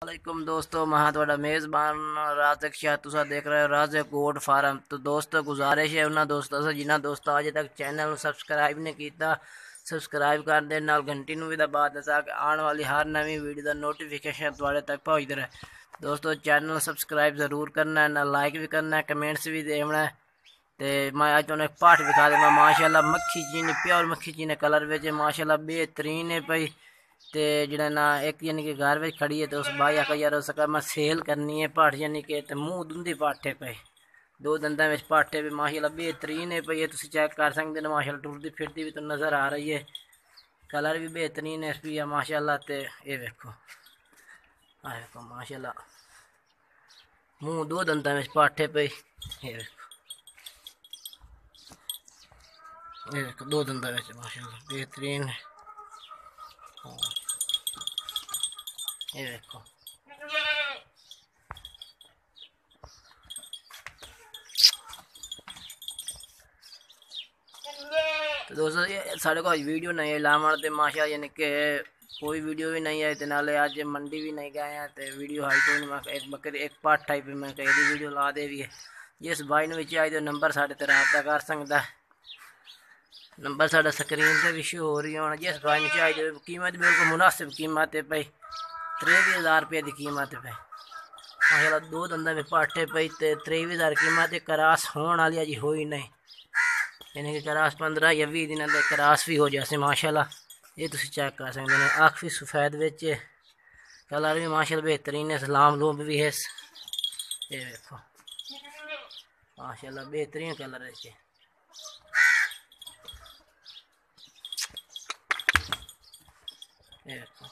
वालेकुम दोस्तों, मैं थोड़ा मेज़बान राज़क शाह। तुसा देख रहे हो राज़क गोट फार्म। तो दोस्तों गुजारिश है उन्होंने दोस्तों से जिन्होंने दोस्तों अजे तक चैनल सब्सक्राइब नहीं किया, सब्सक्राइब कर दे, नाल घंटी भी दबा दे ताकि आने वाली हर नवी वीडियो का नोटिफिकेशन थोड़े तक पहुँचता रहे। दोस्तों चैनल सब्सक्राइब ज़रूर करना है, ना लाइक भी करना है, कमेंट्स भी देना है। तो मैं अज तुम एक पाठ दिखा देगा। माशाल्लाह मक्खी चीनी, प्योर मक्खी चीनी कलर में माशाल्लाह बेहतरीन है भाई। तो जड़ा ना एक यानी कि घर में खड़ी है तो उस भाई आखा यार उस मैं सेल करनी है पाठ, यानी कि मुँह धुंधी पाठे पे दो दंदा में पाठे पे माशाल्लाह बेहतरीन है भाई। तुम चेक कर सकते हो माशाल्लाह, टुरती फिरती भी तो नज़र आ रही है, कलर भी बेहतरीन है इसकी माशाल्लाह। तो ये देखो, देखो माशाल्लाह मुँह दो दंदा में पाठे पे, ये देखो दो दंदा में माशाल्लाह बेहतरीन है। ये देखो तो दोस्तों ये साढ़े को वीडियो नहीं है लामण तो माशा, यानी कि कोई वीडियो भी नहीं है। तो नाले आज मंडी भी नहीं गए हैं तो वीडियो हाई कोई नहीं। मैं एक बकरी एक पार्ट टाइप मैं कही वीडियो ला दे भी है। जिस भाई ने चाहिए तो नंबर साढ़े ते रबता कर सकता है, नंबर साढ़ा स्क्रीन पर भी शो हो रही होना। जिस भाई ने चाहिए कीमत बिल्कुल मुनासिब कीमत है भाई, 23,000 रुपये की कीमत है भाई माशाल्लाह। दो दंदा में पाटे पई तो 23,000 कीमत है। करास होने वाली अजी हो ही नहीं, यानी कि करास 15 या 20 दिन के करास भी हो जाए माशाल्लाह। ये तुम चेक कर सकते हैं, अख भी सफेद बिच, कलर भी माशाल्लाह बेहतरीन है, सलाम लूम भी है। ये देखो माशाल्लाह बेहतरीन कलर है। ये देखो